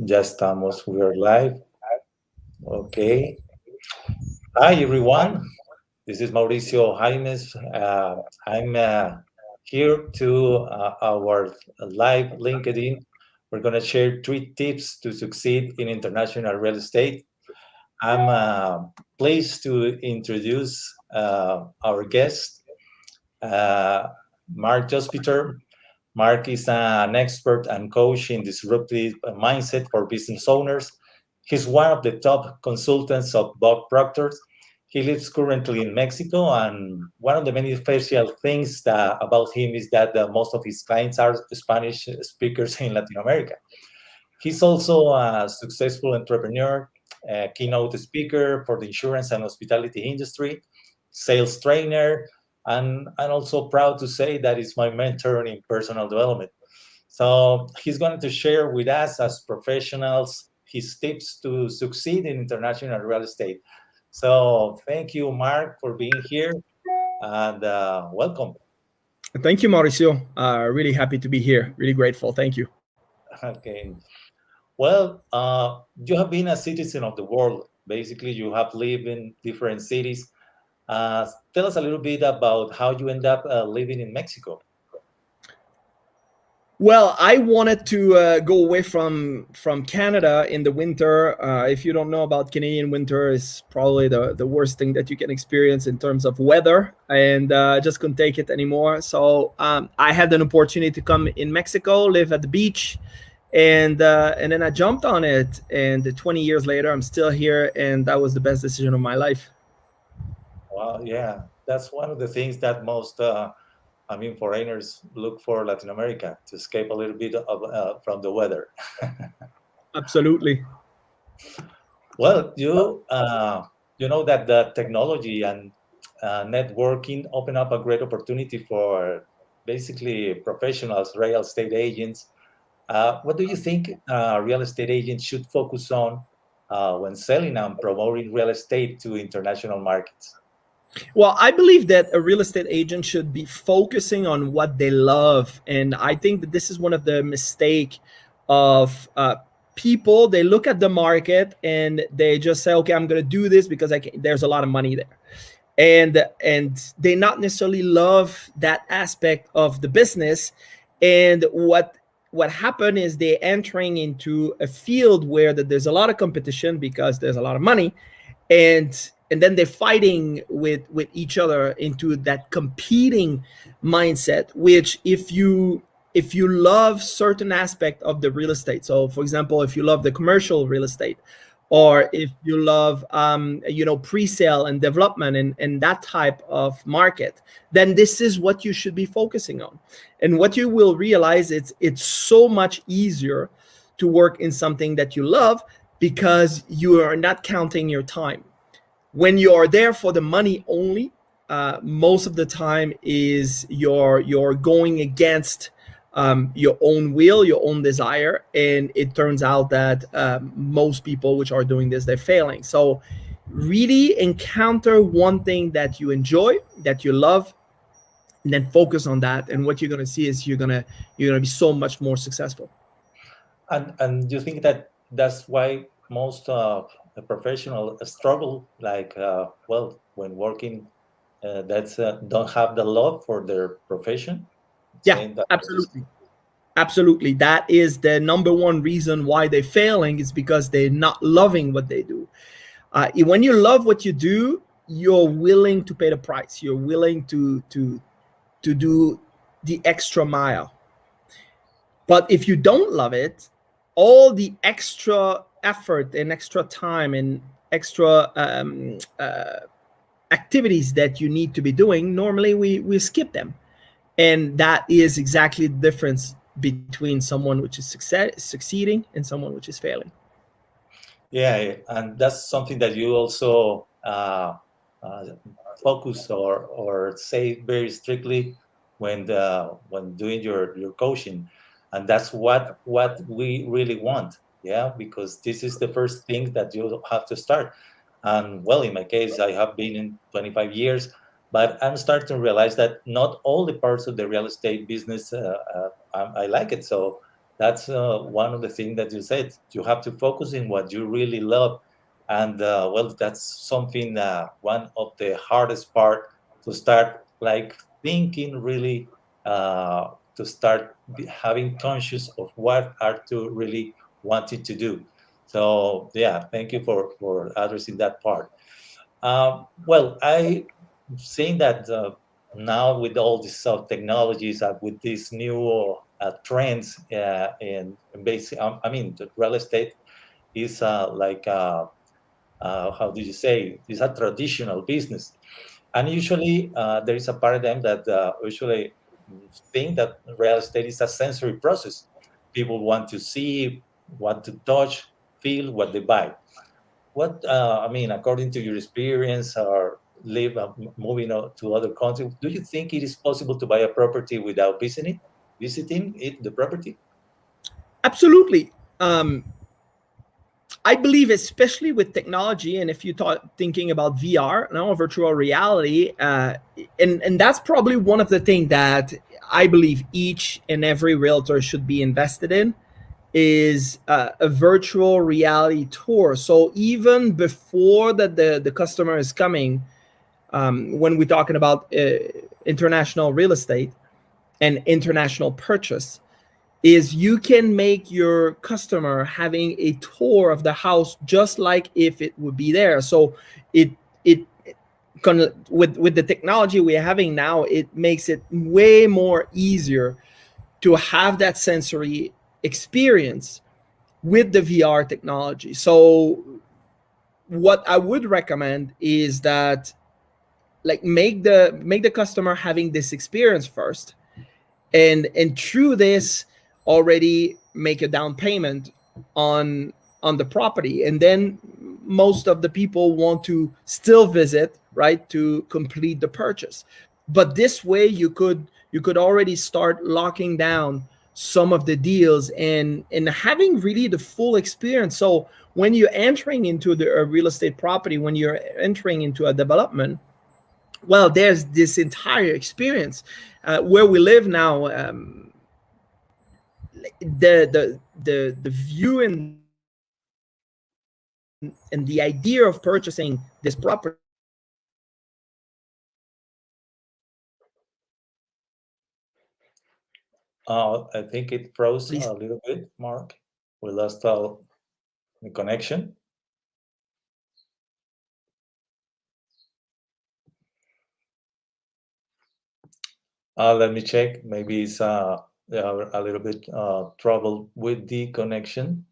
Ya estamos, we are live. Okay. Hi, everyone. This is Mauricio Jaimes. I'm here to our live LinkedIn. We're going to share 3 tips to succeed in international real estate. I'm pleased to introduce our guest, uh, Marc Jospitre. Mark is an expert and coach in disruptive mindset for business owners. He's one of the top consultants of Bob Proctor. He lives currently in Mexico, and one of the many special things about him is that most of his clients are Spanish speakers in Latin America. He's also a successful entrepreneur, a keynote speaker for the insurance and hospitality industry, sales trainer, and I'm also proud to say that he's my mentor in personal development. So he's going to share with us as professionals his tips to succeed in international real estate. So thank you, Mark, for being here and welcome. Thank you, Mauricio. Really happy to be here. Really grateful. Thank you. Okay. Well, you have been a citizen of the world. Basically, you have lived in different cities. Tell us a little bit about how you end up living in Mexico. Well, I wanted to go away from Canada in the winter. If you don't know about Canadian winter, is probably the worst thing that you can experience in terms of weather, and I just couldn't take it anymore. So I had an opportunity to come in Mexico, live at the beach, and then I jumped on it. And 20 years later, I'm still here, and that was the best decision of my life. Well, yeah, that's one of the things that most, foreigners look for Latin America to escape a little bit from the weather. Absolutely. Well, you know that the technology and networking open up a great opportunity for basically professionals, real estate agents. What do you think real estate agents should focus on when selling and promoting real estate to international markets? Well, I believe that a real estate agent should be focusing on what they love, and I think that this is one of the mistake of people. They look at the market and they just say, "Okay, I'm going to do this because there's a lot of money there," and they not necessarily love that aspect of the business. And what happened is they're entering into a field where that there's a lot of competition because there's a lot of money, and then they're fighting with each other into that competing mindset, which if you love certain aspect of the real estate, so for example, if you love the commercial real estate, or if you love pre-sale and development and that type of market, then this is what you should be focusing on. And what you will realize, it's so much easier to work in something that you love because you are not counting your time. When you are there for the money only, most of the time is you're going against your own will, your own desire, and it turns out that most people which are doing this, they're failing. So really encounter one thing that you enjoy, that you love, and then focus on that. And what you're gonna see is you're gonna be so much more successful. And you think that that's why most the professional struggle, like when working, that's don't have the love for their profession, Yeah, saying that. absolutely. Absolutely. That is the number one reason why they're failing, is because they're not loving what they do. When you love what you do, you're willing to pay the price. You're willing to do the extra mile. But if you don't love it, all the extra effort and extra time and extra activities that you need to be doing, normally we skip them. And that is exactly the difference between someone which is succeeding and someone which is failing. Yeah, and that's something that you also uh, focus or say very strictly when doing your coaching, and that's what we really want. Yeah, because this is the first thing that you have to start. And well, in my case, I have been in 25 years, but I'm starting to realize that not all the parts of the real estate business I like it. So That's one of the things that you said. You have to focus in what you really love, and well, that's something. One of the hardest part to start like thinking really, to start having conscious of what are to really wanting to do. So yeah, thank you for addressing that part. Well, I think that now with all these technologies, with these new trends, and basic, I mean, the real estate is like how do you say? It's a traditional business, and usually there is a paradigm that usually think that real estate is a sensory process. People want to see, want to touch, feel what they buy. What I mean, according to your experience or moving out to other countries, do you think it is possible to buy a property without visiting it, the property? Absolutely. I believe, especially with technology, and if you thought thinking about VR, now virtual reality, and that's probably one of the things that I believe each and every realtor should be invested in is a virtual reality tour. So even before that the customer is coming, when we're talking about international real estate and international purchase, is you can make your customer having a tour of the house just like if it would be there. So it with the technology we're having now, it makes it way more easier to have that sensory experience with the VR technology. So what I would recommend is that, like, make the customer having this experience first, and through this already make a down payment on the property, and then most of the people want to still visit, right, to complete the purchase. But this way you could already start locking down some of the deals and having really the full experience. So when you're entering into a real estate property, when you're entering into a development, well, there's this entire experience. Where we live now, the view and the idea of purchasing this property I think it froze a little bit, Mark. We lost the connection. Let me check. Maybe it's a little bit trouble with the connection.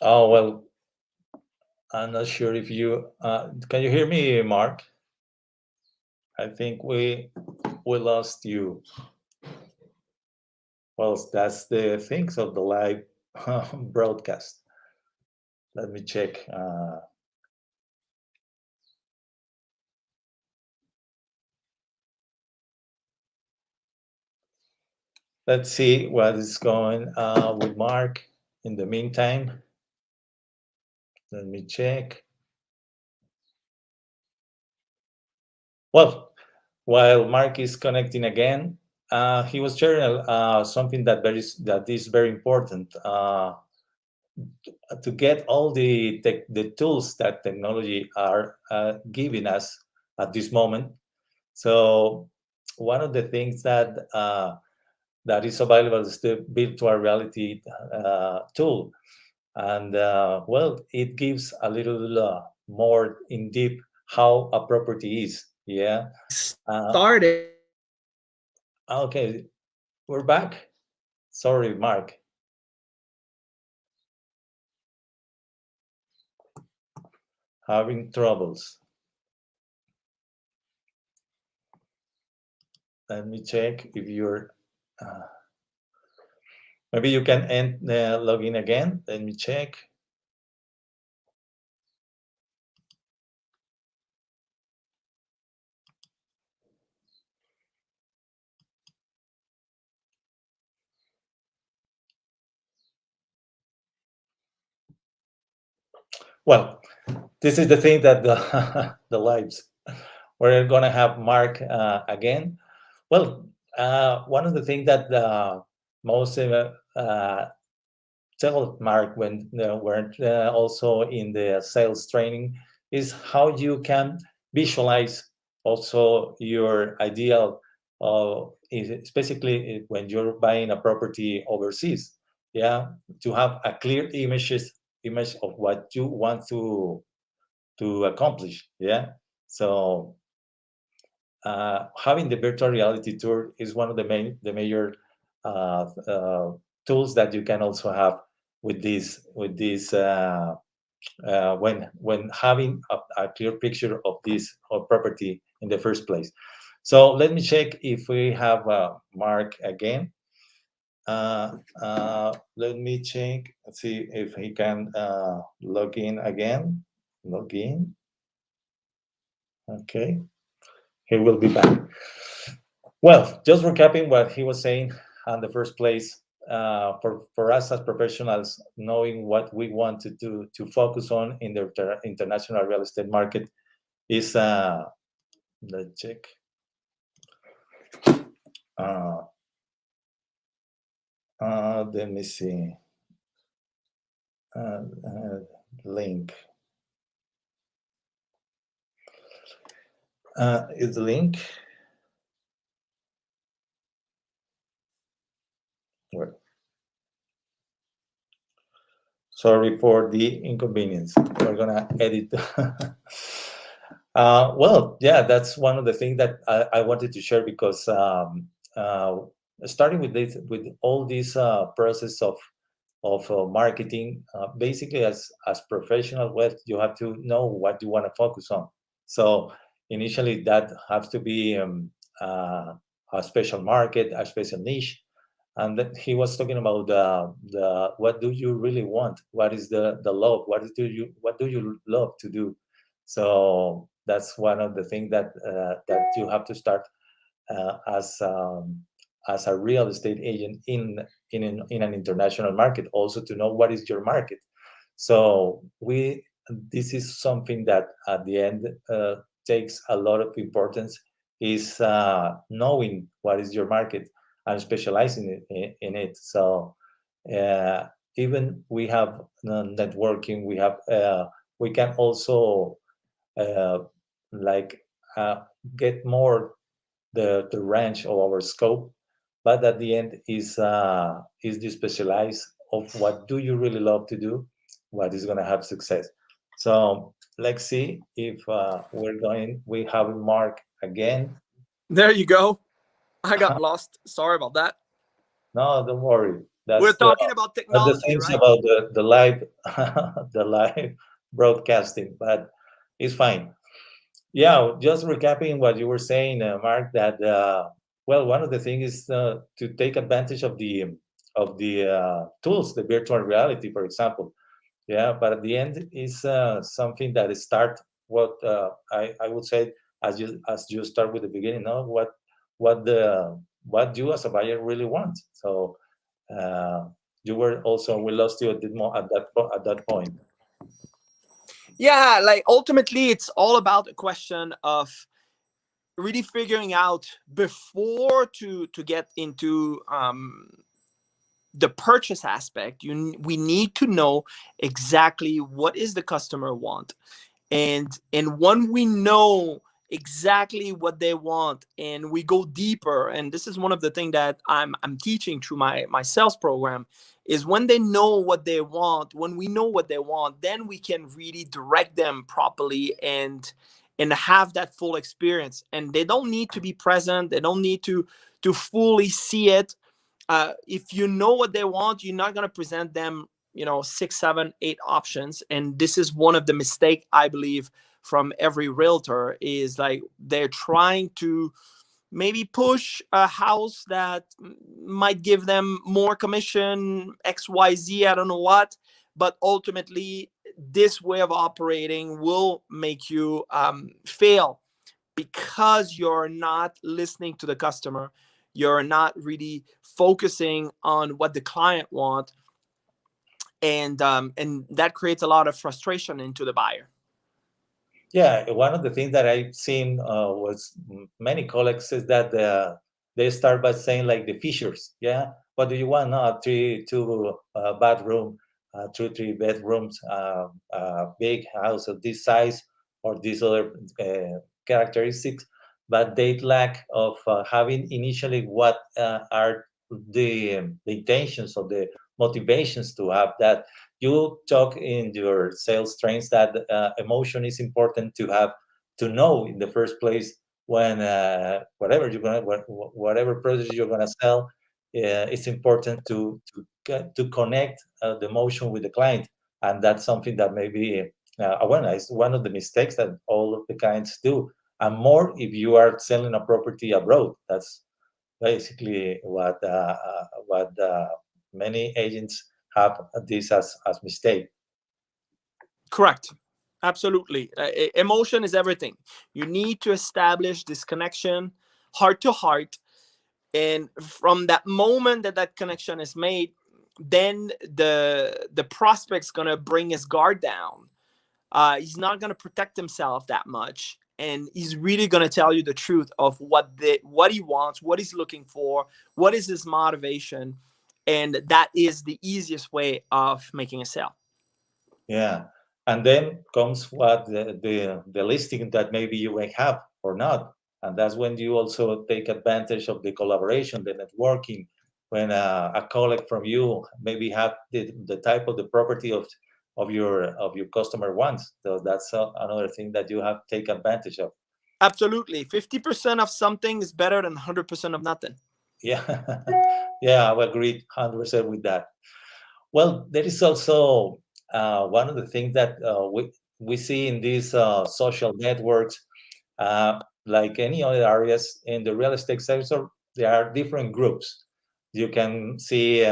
Oh well, I'm not sure if you can you hear me, Mark? I think we lost you. Well, that's the things of the live broadcast. Let me check. Let's see what is going with Mark. In the meantime, let me check. Well, while Mark is connecting again, he was sharing something that is very important. To get all the tools that technology are giving us at this moment. So one of the things that is available is the virtual reality tool, and well, it gives a little more in deep how a property is. Yeah. Uh, started. okay, we're back. Sorry, Mark, having troubles. Let me check if you're. Uh, Maybe you can log in again. Let me check. Well, this is the thing that the the lives we're gonna have Marc again. Well, one of the things that most tell Marc when we're also in the sales training is how you can visualize also your ideal, specifically when you're buying a property overseas. Yeah, to have a clear image of what you want to accomplish. Yeah, so having the virtual reality tour is one of the major tools that you can also have with this when having a clear picture of this property in the first place. So let me check if we have Marc again. Let me check, see if he can log in again. Log in. Okay, he will be back. Well, just recapping what he was saying in the first place, for us as professionals, knowing what we want to do to focus on in the international real estate market is, let's check, let me see, link. Is the link? Well, sorry for the inconvenience. We're gonna edit. Well, yeah, that's one of the things that I wanted to share because starting with this, with all this process of marketing, basically as professional, well, you have to know what you want to focus on. So initially, that has to be a special market, a special niche, and that he was talking about the what do you really want, what is the love, what do you love to do. So that's one of the things that you have to start as a real estate agent in an international market, also to know what is your market. So this is something that at the end takes a lot of importance, is knowing what is your market and specializing in it. So uh, even we have networking, we can also uh, like get more the range of our scope, but at the end is the specialize of what do you really love to do, what is going to have success. So let's see if we have Marc again. There you go. I got lost. Sorry about that. No, don't worry. We're That's talking about the technology, things right? about the live the live broadcasting, but it's fine. Yeah, just recapping what you were saying, Marc, that well, one of the things is to take advantage of the tools, the virtual reality, for example. Yeah, but at the end is something that is start what I would say, as you start with the beginning, no, what you as a buyer really want. So uh, you were also, we lost you a bit more at that point. Yeah, like ultimately, it's all about a question of really figuring out before to get into the purchase aspect. We need to know exactly what is the customer want, and when we know exactly what they want and we go deeper, and this is one of the things that I'm teaching through my sales program, is when they know what they want, when we know what they want, then we can really direct them properly and have that full experience. And they don't need to be present, they don't need to fully see it. If you know what they want, you're not going to present them, 6, 7, 8 options. And this is one of the mistake, I believe, from every realtor, is like they're trying to maybe push a house that might give them more commission, XYZ, I don't know what. But ultimately, this way of operating will make you fail, because you're not listening to the customer, you're not really focusing on what the client want, and that creates a lot of frustration into the buyer. Yeah, one of the things that I've seen was many colleagues is that they start by saying like the features. Yeah, what do you want? No, two bathroom, three bedrooms, big house of this size or these other characteristics, but they lack of having initially what are the intentions or the motivations to have that. You talk in your sales trains that emotion is important to have, to know in the first place when whatever product you're gonna sell, it's important to connect the emotion with the client, and that's something that maybe awareness is one of the mistakes that all of the clients do, and more if you are selling a property abroad. That's basically what many agents have this as mistake. Correct. Absolutely. Emotion is everything. You need to establish this connection heart to heart. And from that moment that that connection is made, then the prospect's going to bring his guard down. He's not going to protect himself that much. And he's really going to tell you the truth of what he wants, what he's looking for, what is his motivation. And that is the easiest way of making a sale. Yeah, and then comes what the listing that maybe you may have or not, and that's when you also take advantage of the collaboration, the networking. When a colleague from you maybe have the type of the property of your customer wants, so that's another thing that you have to take advantage of. Absolutely. 50% of something is better than 100% of nothing. Yeah, yeah, I agree 100% with that. Well, there is also one of the things that we see in these social networks, like any other areas in the real estate sector, there are different groups. You can see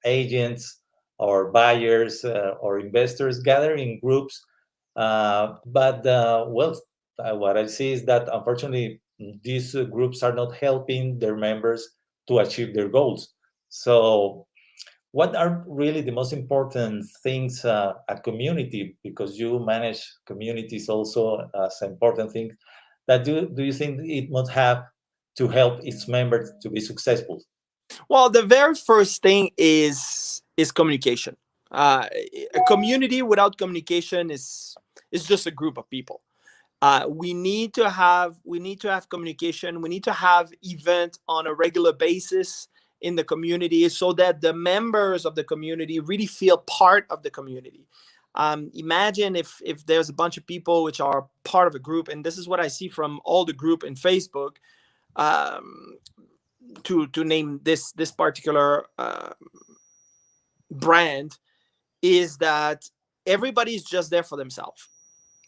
agents or buyers or investors gather in groups, but what I see is that unfortunately these groups are not helping their members to achieve their goals. So what are really the most important things a community, because you manage communities also as an important thing, that do you think it must have to help its members to be successful? Well, the very first thing is communication. A community without communication is just a group of people. We need to have communication. We need to have event on a regular basis in the community so that the members of the community really feel part of the community. Imagine if there's a bunch of people which are part of a group, and this is what I see from all the group in Facebook. Um, to name this particular brand, is that everybody's just there for themselves.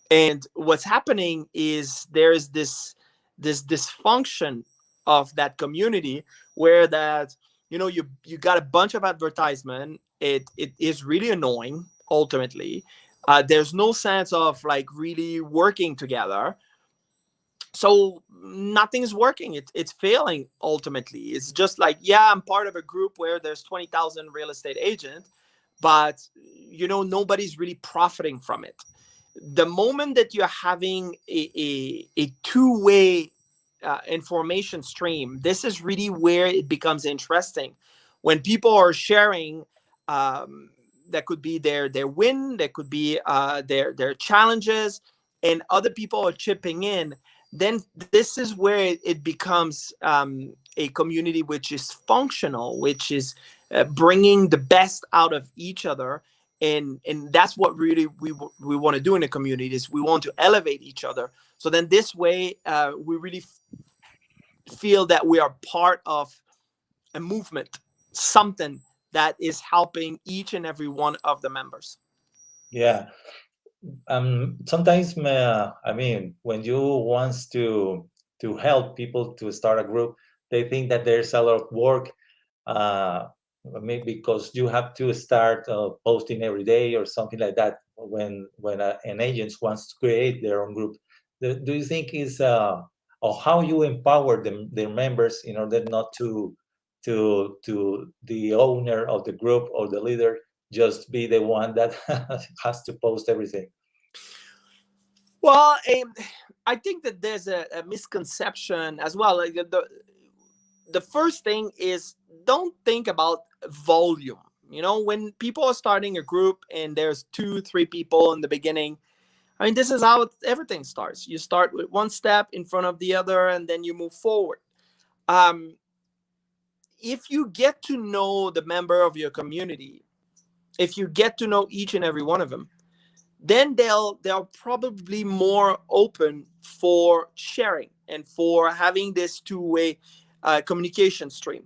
And what's happening is there's this dysfunction of that community, where that you got a bunch of advertisement. It is really annoying ultimately. There's no sense of like really working together, so nothing is working. It's failing ultimately. It's just like, yeah, I'm part of a group where there's 20,000 real estate agents, but nobody's really profiting from it. The moment that you're having a two-way information stream, this is really where it becomes interesting. When people are sharing, that could be their win, that could be their challenges, and other people are chipping in, then this is where it becomes a community which is functional, which is bringing the best out of each other. And that's what really we want to do in a community, is we want to elevate each other. So then this way we really feel that we are part of a movement, something that is helping each and every one of the members. Yeah, sometimes I mean, when you wants to help people to start a group, they think that there's a lot of work, uh, maybe because you have to start posting every day or something like that. When an agent wants to create their own group, do you think is or how you empower them, their members, in order not to the owner of the group or the leader just be the one that has to post everything? Well, I think that there's a misconception as well. Like the first thing is, don't think about volume. You know, when people are starting a group and there's 2 3 people in the beginning, I mean, this is how everything starts. You start with one step in front of the other, and then you move forward. um, if you get to know the member of your community, if you get to know each and every one of them, then they'll probably more open for sharing and for having this two-way communication stream.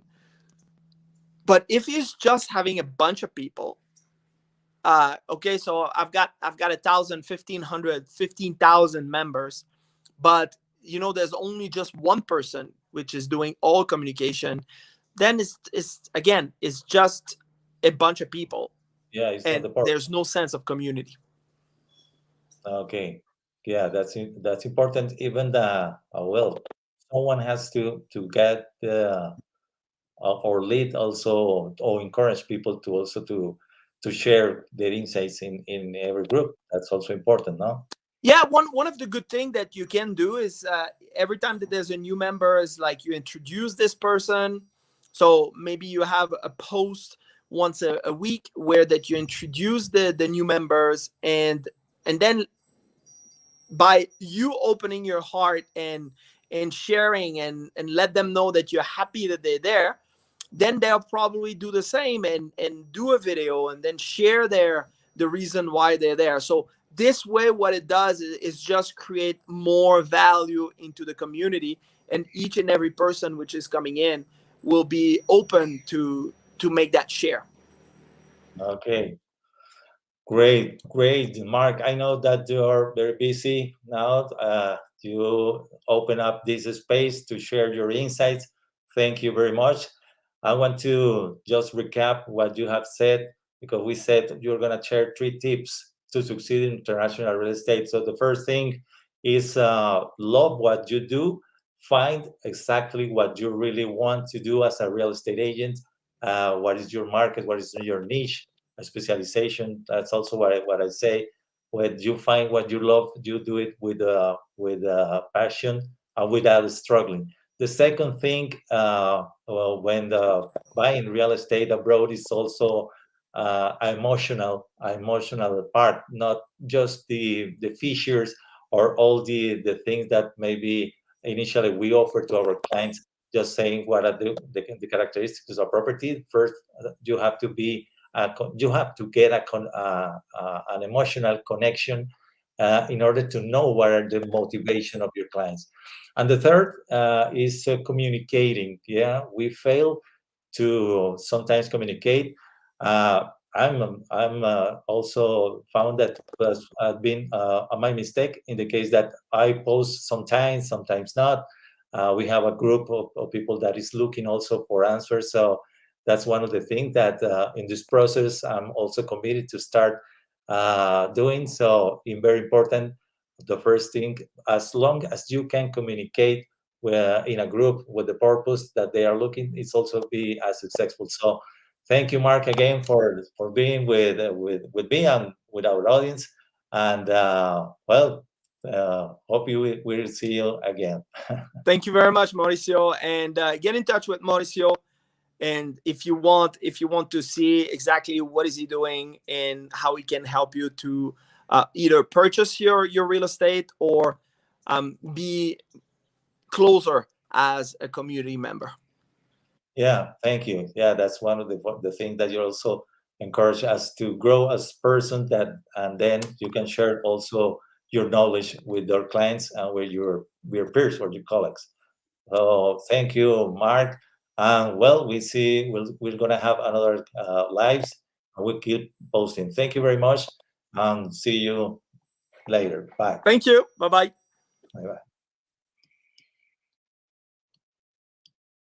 But if it's just having a bunch of people, okay, so I've got 1,000, 1,500, 15,000 members, but there's only just one person which is doing all communication, then it's again, it's just a bunch of people, Yeah, it's not and the purpose. there's no sense of community. Okay. Yeah, that's important. Even the well, someone has to get or lead also, or encourage people to also to share their insights in every group. That's also important, no? Yeah, one of the good thing that you can do is, every time that there's a new member, is like you introduce this person. So maybe you have a post once a week where that you introduce the new members, and then by you opening your heart and sharing and let them know that you're happy that they're there, then they'll probably do the same and do a video and then share the reason why they're there. So this way, what it does is just create more value into the community, and each and every person which is coming in will be open to make that share. Okay. Great, great, Mark. I know that you are very busy now. You open up this space to share your insights. Thank you very much. I want to just recap what you have said, because we said you're going to share 3 tips to succeed in international real estate. So the first thing is love what you do. Find exactly what you really want to do as a real estate agent. What is your market? What is your niche? A specialization. That's also what I say. When you find what you love, you do it with passion and without struggling. The second thing, well, when the buying real estate abroad, is also emotional part, not just the features or all the things that maybe initially we offer to our clients. Just saying what are the characteristics of property. First, you have to be you have to get an emotional connection in order to know what are the motivation of your clients. And the third is communicating. Yeah, we fail to sometimes communicate. Uh, I'm also found that was been my mistake in the case that I post sometimes not. We have a group of people that is looking also for answers. So that's one of the things that in this process I'm also committed to start doing. So, in very important, the first thing, as long as you can communicate in a group with the purpose that they are looking, it's also be as successful. So, thank you, Mark, again for being with me and with our audience. And well, hope you will see you again. Thank you very much, Mauricio, and get in touch with Mauricio. And if you want to see exactly what is he doing and how he can help you to either purchase your real estate or be closer as a community member. Yeah, thank you. Yeah, that's one of the things that you also encourage us to grow as person, that and then you can share also your knowledge with your clients and with your peers or your colleagues. So thank you, Mark. And well, we're gonna have another lives, and we'll keep posting. Thank you very much, and see you later. Bye. Thank you. Bye bye. Bye. Bye.